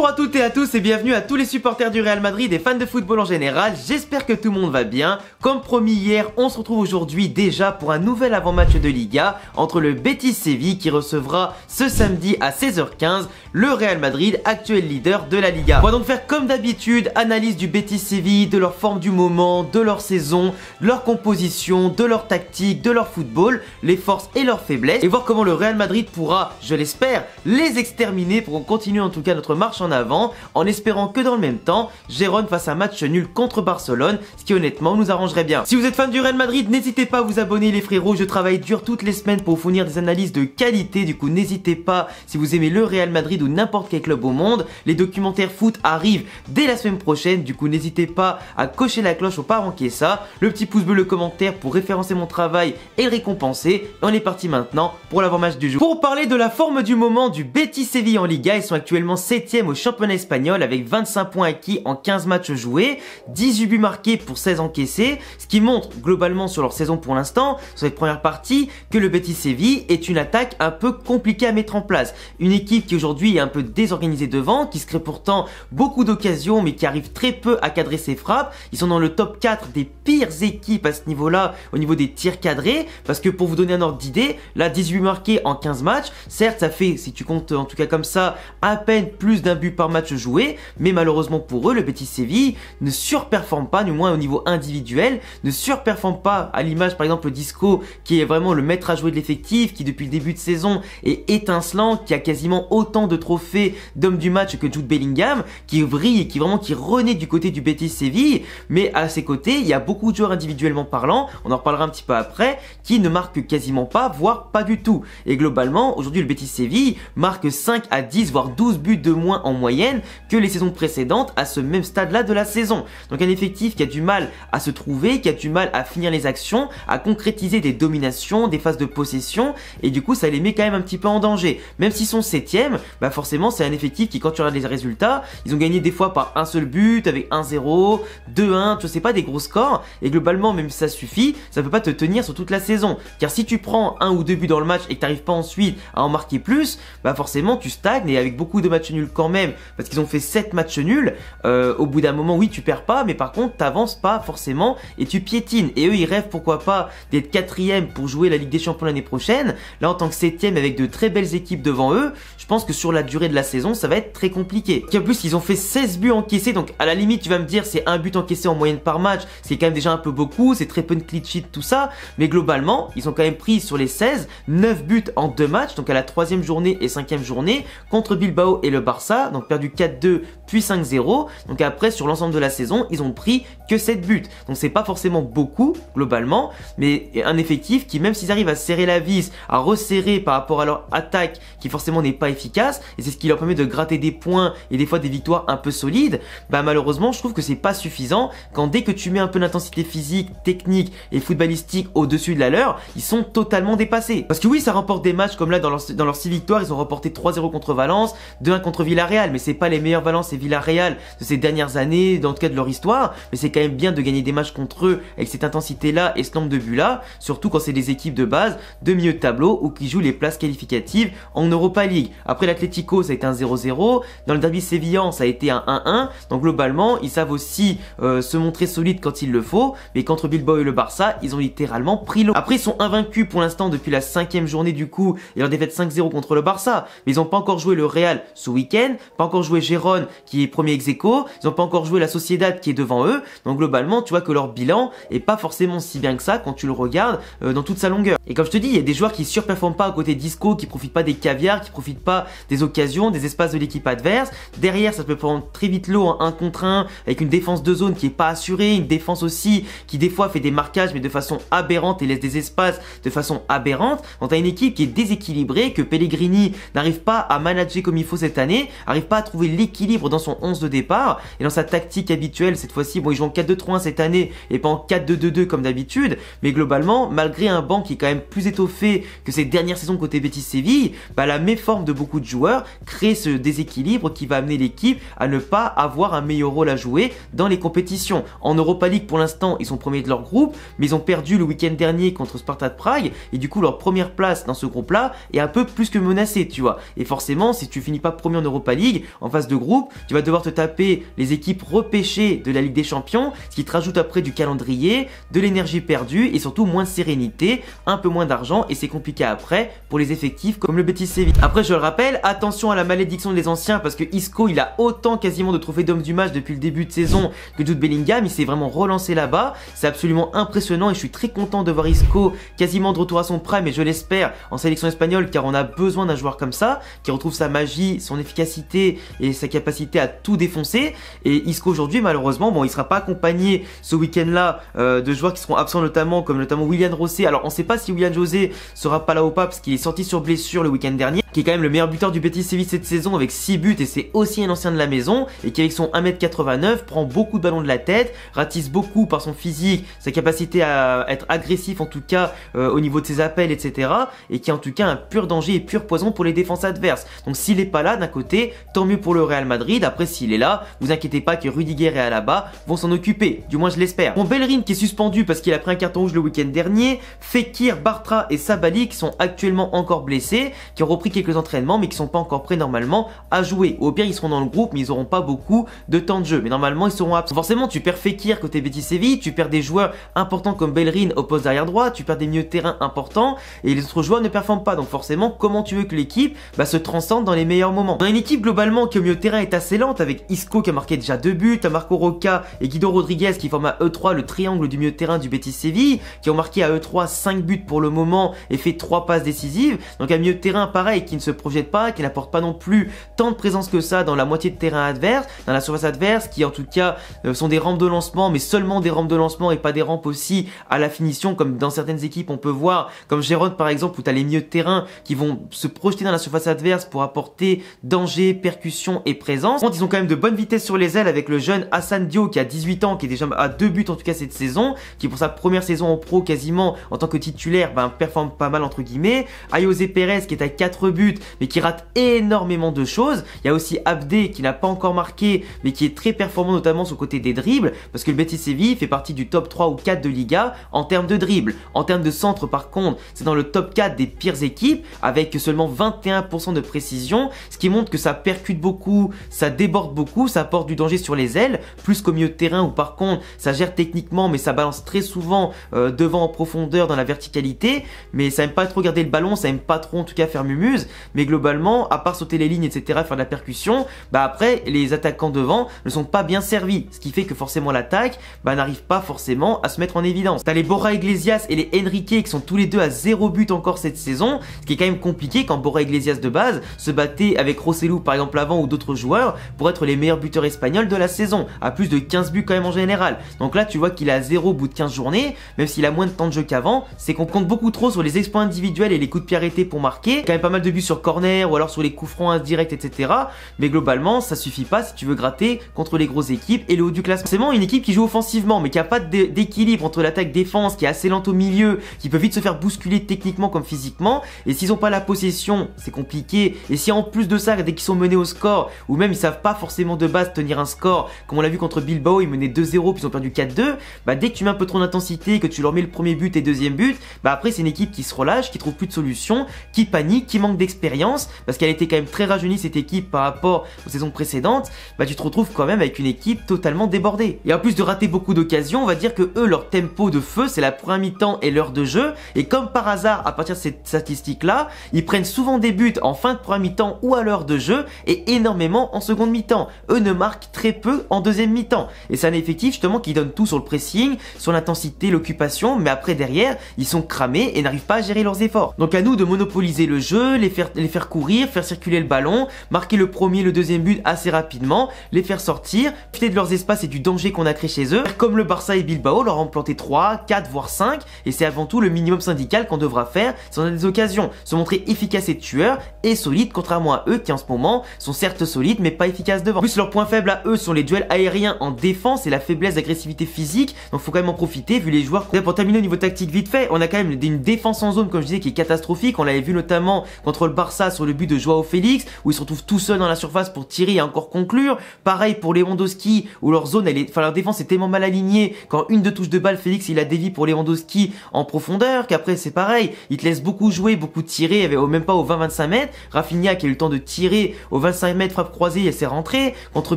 Bonjour à toutes et à tous et bienvenue à tous les supporters du Real Madrid et fans de football en général. J'espère que tout le monde va bien. Comme promis hier, on se retrouve aujourd'hui déjà pour un nouvel avant-match de Liga entre le Betis Séville qui recevra ce samedi à 16h15 le Real Madrid, actuel leader de la Liga. On va donc faire comme d'habitude, analyse du Betis Séville, de leur forme du moment, de leur saison, de leur composition, de leur tactique, de leur football, les forces et leurs faiblesses et voir comment le Real Madrid pourra, je l'espère, les exterminer pour qu'on continue en tout cas notre marche en avant, en espérant que dans le même temps, Gérone fasse un match nul contre Barcelone, ce qui honnêtement nous arrangerait bien. Si vous êtes fan du Real Madrid, n'hésitez pas à vous abonner les frérots, je travaille dur toutes les semaines pour vous fournir des analyses de qualité, du coup n'hésitez pas, si vous aimez le Real Madrid ou n'importe quel club au monde, les documentaires foot arrivent dès la semaine prochaine, du coup n'hésitez pas à cocher la cloche pour pas manquer ça, le petit pouce bleu, le commentaire pour référencer mon travail et le récompenser. On est parti maintenant pour l'avant-match du jour. Pour parler de la forme du moment du Betis Séville en Liga, ils sont actuellement 7ème au championnat espagnol avec 25 points acquis en 15 matchs joués, 18 buts marqués pour 16 encaissés, ce qui montre globalement sur leur saison pour l'instant, sur cette première partie, que le Betis Séville est une attaque un peu compliquée à mettre en place. Une équipe qui aujourd'hui est un peu désorganisée devant, qui se crée pourtant beaucoup d'occasions mais qui arrive très peu à cadrer ses frappes. Ils sont dans le top 4 des pires équipes à ce niveau-là, au niveau des tirs cadrés, parce que pour vous donner un ordre d'idée, là 18 buts marqués en 15 matchs, certes ça fait, si tu comptes en tout cas comme ça, à peine plus d'un but par match joué, mais malheureusement pour eux, le Betis Séville ne surperforme pas, du moins au niveau individuel, ne surperforme pas à l'image par exemple d'Isco, qui est vraiment le maître à jouer de l'effectif, qui depuis le début de saison est étincelant, qui a quasiment autant de trophées d'homme du match que Jude Bellingham, qui brille et qui renaît du côté du Betis Séville, mais à ses côtés, il y a beaucoup de joueurs individuellement parlant, on en reparlera un petit peu après, qui ne marquent quasiment pas, voire pas du tout. Et globalement, aujourd'hui le Betis Séville marque 5 à 10 voire 12 buts de moins en moyenne que les saisons précédentes à ce même stade-là de la saison. Donc un effectif qui a du mal à se trouver, qui a du mal à finir les actions, à concrétiser des dominations, des phases de possession, et du coup ça les met quand même un petit peu en danger. Même s'ils sont 7ème, bah forcément c'est un effectif qui, quand tu regardes les résultats, ils ont gagné des fois par un seul but, avec 1-0, 2-1, je sais pas, des gros scores, et globalement même si ça suffit, ça peut pas te tenir sur toute la saison. Car si tu prends un ou deux buts dans le match et que t'arrives pas ensuite à en marquer plus, bah forcément tu stagnes, et avec beaucoup de matchs nuls quand même, parce qu'ils ont fait 7 matchs nuls, au bout d'un moment oui tu perds pas, mais par contre t'avances pas forcément et tu piétines. Et eux ils rêvent pourquoi pas d'être 4ème pour jouer la Ligue des Champions l'année prochaine. Là en tant que 7ème avec de très belles équipes devant eux, je pense que sur la durée de la saison ça va être très compliqué. Et en plus ils ont fait 16 buts encaissés, donc à la limite tu vas me dire c'est un but encaissé en moyenne par match, c'est quand même déjà un peu beaucoup, c'est très peu de clean sheet tout ça, mais globalement ils ont quand même pris sur les 16, 9 buts en 2 matchs, donc à la 3ème journée et 5ème journée contre Bilbao et le Barça, donc perdu 4-2 puis 5-0, donc après sur l'ensemble de la saison ils ont pris que 7 buts, donc c'est pas forcément beaucoup globalement, mais un effectif qui même s'ils arrivent à serrer la vis, à resserrer par rapport à leur attaque qui forcément n'est pas efficace, et c'est ce qui leur permet de gratter des points et des fois des victoires un peu solides, bah malheureusement je trouve que c'est pas suffisant quand dès que tu mets un peu d'intensité physique, technique et footballistique au-dessus de la leur, ils sont totalement dépassés. Parce que oui ça remporte des matchs comme là dans leurs 6 victoires, ils ont remporté 3-0 contre Valence, 2-1 contre Villarreal, mais c'est pas les meilleurs Valence et Villarreal de ces dernières années, dans le cas de leur histoire, mais c'est quand même bien de gagner des matchs contre eux avec cette intensité-là et ce nombre de buts-là, surtout quand c'est des équipes de base, de milieu de tableau ou qui jouent les places qualificatives en Europa League. Après l'Atlético, ça a été un 0-0, dans le derby sévillan, ça a été un 1-1, donc globalement, ils savent aussi se montrer solides quand il le faut, mais contre Bilbao et le Barça, ils ont littéralement pris l'eau. Après, ils sont invaincus pour l'instant depuis la 5ème journée du coup, et leur défaite 5-0 contre le Barça, mais ils n'ont pas encore joué le Real ce week-end, pas encore joué Gérone qui est premier ex-aequo, ils n'ont pas encore joué la Sociedad qui est devant eux, donc globalement tu vois que leur bilan est pas forcément si bien que ça quand tu le regardes dans toute sa longueur. Et comme je te dis, il y a des joueurs qui surperforment pas à côté d'Isco, qui profitent pas des caviars, qui profitent pas des occasions, des espaces de l'équipe adverse. Derrière ça peut prendre très vite l'eau en 1 contre 1 avec une défense de zone qui est pas assurée, une défense aussi qui des fois fait des marquages mais de façon aberrante et laisse des espaces de façon aberrante. Quand t'as une équipe qui est déséquilibrée, que Pellegrini n'arrive pas à manager comme il faut cette année, arrive pas à trouver l'équilibre dans son 11 de départ et dans sa tactique habituelle cette fois-ci, bon ils jouent en 4-2-3-1 cette année et pas en 4-2-2-2 comme d'habitude, mais globalement malgré un banc qui est quand même plus étoffé que ces dernières saisons côté Betis Séville, bah la méforme de beaucoup de joueurs crée ce déséquilibre qui va amener l'équipe à ne pas avoir un meilleur rôle à jouer dans les compétitions. En Europa League pour l'instant ils sont premiers de leur groupe, mais ils ont perdu le week-end dernier contre Sparta de Prague et du coup leur première place dans ce groupe là est un peu plus que menacée, tu vois. Et forcément si tu finis pas premier en Europa League, League. En phase de groupe, tu vas devoir te taper les équipes repêchées de la Ligue des Champions, ce qui te rajoute après du calendrier, de l'énergie perdue et surtout moins de sérénité, un peu moins d'argent et c'est compliqué après pour les effectifs comme le Betis Séville. Après je le rappelle, attention à la malédiction des anciens parce que Isco il a autant quasiment de trophées d'homme du match depuis le début de saison que Jude Bellingham, il s'est vraiment relancé là-bas, c'est absolument impressionnant et je suis très content de voir Isco quasiment de retour à son prime et je l'espère en sélection espagnole car on a besoin d'un joueur comme ça qui retrouve sa magie, son efficacité et sa capacité à tout défoncer. Et Isco aujourd'hui malheureusement bon il sera pas accompagné ce week-end là de joueurs qui seront absents notamment Willian José. Alors on sait pas si Willian José sera pas là ou pas parce qu'il est sorti sur blessure le week-end dernier, qui est quand même le meilleur buteur du Betis Séville cette saison avec 6 buts et c'est aussi un ancien de la maison et qui avec son 1m89 prend beaucoup de ballons de la tête, ratisse beaucoup par son physique, sa capacité à être agressif en tout cas au niveau de ses appels etc. et qui est en tout cas un pur danger et pur poison pour les défenses adverses. Donc s'il est pas là d'un côté, tant mieux pour le Real Madrid. Après s'il est là, vous inquiétez pas que Rudiger et Alaba vont s'en occuper, du moins je l'espère. Bon, Bellerin qui est suspendu parce qu'il a pris un carton rouge le week-end dernier, Fekir, Bartra et Sabali qui sont actuellement encore blessés, qui ont repris quelques entraînements mais qui sont pas encore prêts normalement à jouer. Au pire ils seront dans le groupe mais ils auront pas beaucoup de temps de jeu, mais normalement ils seront absents. Forcément tu perds Fekir côté Betis Séville, tu perds des joueurs importants comme Bellerin au poste d'arrière droit, tu perds des milieux de terrain importants et les autres joueurs ne performent pas, donc forcément comment tu veux que l'équipe se transcende dans les meilleurs moments. On a une équipe globalement qui au milieu de terrain est assez lente avec Isco qui a marqué déjà 2 buts, Marco Roca et Guido Rodriguez qui forment à E3 le triangle du milieu de terrain du Betis Séville, qui ont marqué à E3 5 buts pour le moment et fait 3 passes décisives. Donc un milieu de terrain pareil qui ne se projette pas, qui n'apporte pas non plus tant de présence que ça dans la moitié de terrain adverse, dans la surface adverse, qui en tout cas sont des rampes de lancement, mais seulement des rampes de lancement et pas des rampes aussi à la finition comme dans certaines équipes on peut voir, comme Gérone par exemple où tu as les milieux de terrain qui vont se projeter dans la surface adverse pour apporter danger, percussion et présence. Ils ont quand même de bonnes vitesses sur les ailes avec le jeune Hassan Dio qui a 18 ans, qui est déjà à 2 buts en tout cas cette saison, qui pour sa première saison en pro quasiment en tant que titulaire performe pas mal entre guillemets. Ayoze Perez qui est à 4 buts mais qui rate énormément de choses. Il y a aussi Abdé qui n'a pas encore marqué mais qui est très performant notamment sur le côté des dribbles parce que le Betis Séville fait partie du top 3 ou 4 de Liga en termes de dribbles. En termes de centre par contre c'est dans le top 4 des pires équipes avec seulement 21% de précision, ce qui montre que ça percute beaucoup, ça déborde beaucoup, ça apporte du danger sur les ailes, plus qu'au milieu de terrain où par contre ça gère techniquement mais ça balance très souvent devant en profondeur dans la verticalité, mais ça aime pas trop garder le ballon, ça aime pas trop en tout cas faire mumuse, mais globalement à part sauter les lignes etc, faire de la percussion, après les attaquants devant ne sont pas bien servis, ce qui fait que forcément l'attaque n'arrive pas forcément à se mettre en évidence. T'as les Borja Iglesias et les Enrique qui sont tous les deux à 0 but encore cette saison, ce qui est quand même compliqué quand Borja Iglesias de base se battait avec Rossellou par exemple avant ou d'autres joueurs pour être les meilleurs buteurs espagnols de la saison, à plus de 15 buts quand même en général. Donc là tu vois qu'il est à 0 au bout de 15 journées, même s'il a moins de temps de jeu qu'avant, c'est qu'on compte beaucoup trop sur les exploits individuels et les coups de pied arrêtés pour marquer, quand même pas mal de buts sur corner ou alors sur les coups francs indirects etc. Mais globalement ça suffit pas si tu veux gratter contre les grosses équipes et le haut du classement. C'est vraiment une équipe qui joue offensivement mais qui a pas d'équilibre entre l'attaque-défense, qui est assez lente au milieu, qui peut vite se faire bousculer techniquement comme physiquement, et s'ils ont pas la possession c'est compliqué, et si en plus de ça dès qu'ils sont menés au score ou même ils savent pas forcément de base tenir un score, comme on l'a vu contre Bilbao, ils menaient 2-0 puis ils ont perdu 4-2, dès que tu mets un peu trop d'intensité, que tu leur mets le premier but et deuxième but, après c'est une équipe qui se relâche, qui trouve plus de solutions, qui panique, qui manque d'expérience, parce qu'elle était quand même très rajeunie cette équipe par rapport aux saisons précédentes, tu te retrouves quand même avec une équipe totalement débordée. Et en plus de rater beaucoup d'occasions, on va dire que eux, leur tempo de feu, c'est la première mi-temps et l'heure de jeu, et comme par hasard, à partir de cette statistique-là, ils prennent souvent des buts en fin de première mi-temps ou à l'heure de jeu, et énormément en seconde mi-temps. Eux ne marquent très peu en deuxième mi-temps. Et c'est un effectif justement qui donne tout sur le pressing, sur l'intensité, l'occupation, mais après derrière, ils sont cramés et n'arrivent pas à gérer leurs efforts. Donc à nous de monopoliser le jeu, les faire courir, faire circuler le ballon, marquer le premier, le deuxième but assez rapidement, les faire sortir, profiter de leurs espaces et du danger qu'on a créé chez eux, comme le Barça et Bilbao, leur en planter 3, 4 voire 5, et c'est avant tout le minimum syndical qu'on devra faire si on a des occasions, se montrer efficace et tueur et solide, contrairement à eux qui en ce moment sont certes solides mais pas efficaces devant. En plus leurs points faibles à eux sont les duels aériens en défense et la faiblesse d'agressivité physique, donc faut quand même en profiter vu les joueurs. Pour terminer au niveau tactique vite fait, on a quand même une défense en zone comme je disais qui est catastrophique, on l'avait vu notamment contre le Barça sur le but de Joao Félix où ils se retrouvent tout seuls dans la surface pour tirer et encore conclure. Pareil pour Lewandowski où leur zone, leur défense est tellement mal alignée quand une de touche de balle, Félix il a dévié pour Lewandowski en profondeur, qu'après c'est pareil, il te laisse beaucoup jouer, beaucoup tirer, même pas aux 20-25 mètres. Rafinha qui a eu le temps de tirer au 25 mètres frappe croisée, elle s'est rentrée. Contre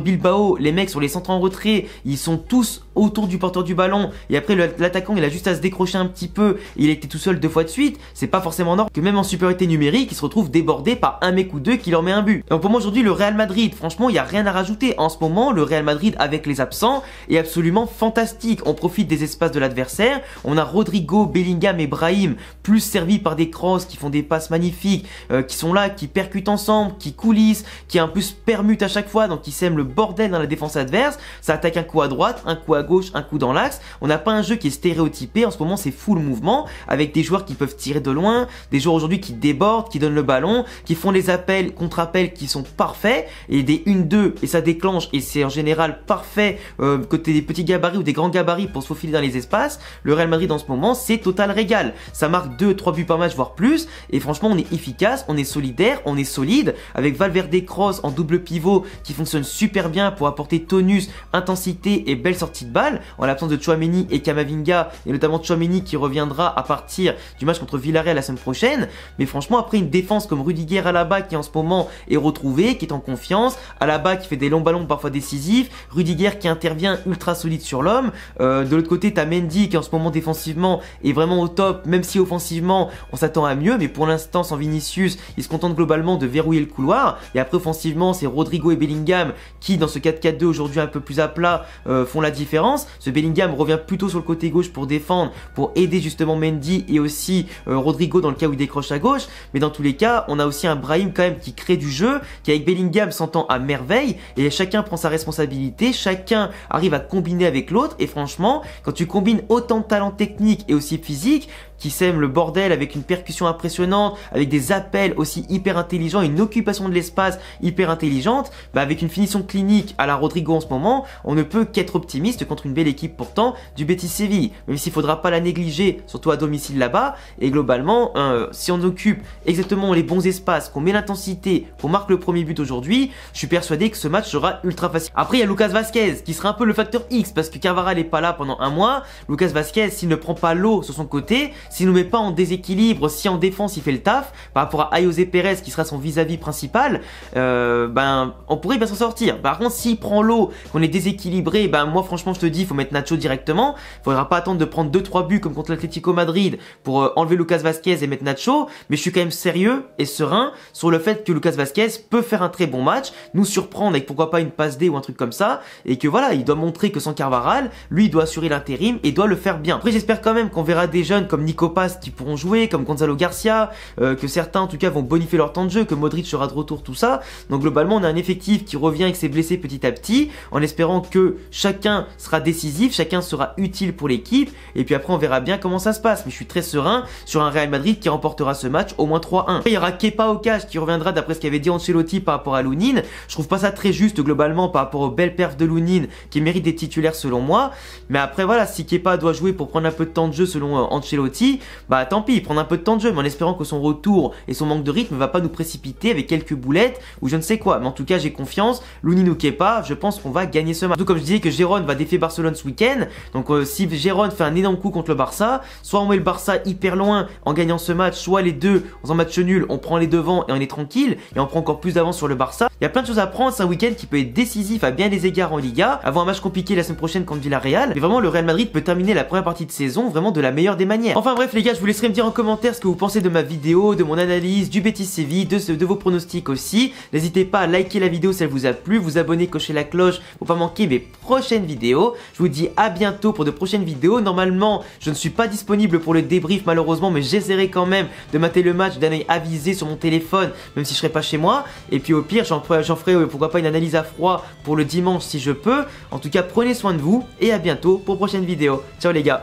Bilbao, les mecs sur les centres en retrait, ils sont tous autour du porteur du ballon. Et après, l'attaquant, il a juste à se décrocher un petit peu. Et il était tout seul 2 fois de suite. C'est pas forcément normal que même en supériorité numérique, il se retrouve débordé par un mec ou deux qui leur met un but. Donc pour moi aujourd'hui, le Real Madrid, franchement, il n'y a rien à rajouter. En ce moment, le Real Madrid avec les absents est absolument fantastique. On profite des espaces de l'adversaire. On a Rodrigo, Bellingham et Brahim, plus servis par des crosses qui font des passes magnifiques, qui sont là, qui percutent ensemble, qui coulissent, qui un peu se permutent à chaque fois, donc qui sèment le bordel dans la défense adverse. Ça attaque un coup à droite, un coup à gauche, un coup dans l'axe. On n'a pas un jeu qui est stéréotypé. En ce moment, c'est full mouvement avec des joueurs qui peuvent tirer de loin, des joueurs aujourd'hui qui débordent, qui donnent le ballon, qui font les appels, contre-appels qui sont parfaits et des 1-2 et ça déclenche et c'est en général parfait côté des petits gabarits ou des grands gabarits pour se faufiler dans les espaces. Le Real Madrid en ce moment, c'est total régal. Ça marque 2-3 buts par match voire plus et franchement, on est efficace, on est solidaire, on est solide avec Valverde Kroos en double pivot qui fonctionne super bien pour apporter tonus, intensité et belle sortie de balle en l'absence de Tchouaméni et Camavinga et notamment Tchouaméni qui reviendra à partir du match contre Villarreal la semaine prochaine. Mais franchement, après une défense comme Rudiger Alaba qui en ce moment est retrouvé, qui est en confiance, Alaba qui fait des longs ballons parfois décisifs, Rudiger qui intervient ultra solide sur l'homme. De l'autre côté, t'as Mendy qui en ce moment défensivement est vraiment au top, même si offensivement on s'attend à mieux, mais pour l'instant sans Vinicius, il se contente globalement de verrouiller le couloir. Et après offensivement, c'est Rodrigo et Bellingham qui dans ce 4-4-2 aujourd'hui un peu plus à plat font la différence. Ce Bellingham revient plutôt sur le côté gauche pour défendre, pour aider justement Mendy et aussi Rodrigo dans le cas où il décroche à gauche. Mais dans tous les cas, on a aussi un Brahim quand même qui crée du jeu, qui avec Bellingham s'entend à merveille et chacun prend sa responsabilité, chacun arrive à combiner avec l'autre et franchement, quand tu combines autant de talent technique et aussi physique, qui sème le bordel avec une percussion impressionnante, avec des appels aussi hyper intelligents, une occupation de l'espace hyper intelligente, bah avec une finition clinique à la Rodrigo en ce moment, on ne peut qu'être optimiste contre une belle équipe pourtant du Betis Séville, même s'il faudra pas la négliger, surtout à domicile là-bas, et globalement, si on occupe exactement les bons espaces, qu'on met l'intensité, qu'on marque le premier but aujourd'hui, je suis persuadé que ce match sera ultra facile. Après, il y a Lucas Vazquez, qui sera un peu le facteur X, parce que Carvajal n'est pas là pendant un mois, Lucas Vazquez, s'il ne prend pas l'eau sur son côté, s'il ne nous met pas en déséquilibre, si en défense il fait le taf, par rapport à Ayoze Perez qui sera son vis-à-vis principal, ben on pourrait bien s'en sortir. Par contre, s'il prend l'eau, qu'on est déséquilibré, ben moi franchement je te dis, il faut mettre Nacho directement. Il faudra pas attendre de prendre 2-3 buts comme contre l'Atlético Madrid pour enlever Lucas Vazquez et mettre Nacho, mais je suis quand même sérieux et serein sur le fait que Lucas Vazquez peut faire un très bon match, nous surprendre avec pourquoi pas une passe D ou un truc comme ça, et que voilà, il doit montrer que sans Carvajal, lui il doit assurer l'intérim et doit le faire bien. Après j'espère quand même qu'on verra des jeunes comme Nico Paz qui pourront jouer, comme Gonzalo Garcia, que certains en tout cas vont bonifier leur temps de jeu, que Modric sera de retour, tout ça. Donc globalement on a un effectif qui revient avec ses blessés petit à petit, en espérant que chacun sera décisif, chacun sera utile pour l'équipe, et puis après on verra bien comment ça se passe. Mais je suis très serein sur un Real Madrid qui remportera ce match au moins 3-1. Il y aura Kepa au cage qui reviendra d'après ce qu'avait dit Ancelotti par rapport à Lunin. Je trouve pas ça très juste globalement par rapport aux belles perfs de Lunin qui mérite des titulaires selon moi. Mais après voilà, si Kepa doit jouer pour prendre un peu de temps de jeu selon Ancelotti, bah tant pis, il prend un peu de temps de jeu, mais en espérant que son retour et son manque de rythme ne va pas nous précipiter avec quelques boulettes ou je ne sais quoi. Mais en tout cas j'ai confiance, Lunin ou Kepa, je pense qu'on va gagner ce match. Surtout comme je disais que Gérone va défier Barcelone ce week-end, donc si Gérone fait un énorme coup contre le Barça, soit on met le Barça hyper loin en gagnant ce match, soit les deux en faisant match nul, on prend les devants et on est tranquille et on prend encore plus d'avance sur le Barça. Il y a plein de choses à prendre, c'est un week-end qui peut être décisif à bien des égards en Liga, avoir un match compliqué la semaine prochaine contre Villarreal, mais vraiment le Real Madrid peut terminer la première partie de saison vraiment de la meilleure des manières. Enfin bref les gars, je vous laisserai me dire en commentaire ce que vous pensez de ma vidéo, de mon analyse, du Betis Séville, de vos pronostics aussi. N'hésitez pas à liker la vidéo si elle vous a plu, vous abonner, cocher la cloche pour pas manquer mes prochaines vidéos. Je vous dis à bientôt pour de prochaines vidéos. Normalement, je ne suis pas disponible pour le débrief malheureusement, mais j'essaierai quand même de mater le match d'un œil avisé sur mon téléphone, même si je serai pas chez moi. Et puis au pire, j'en ferai pourquoi pas une analyse à froid pour le dimanche si je peux. En tout cas, prenez soin de vous et à bientôt pour prochaine vidéo. Ciao les gars.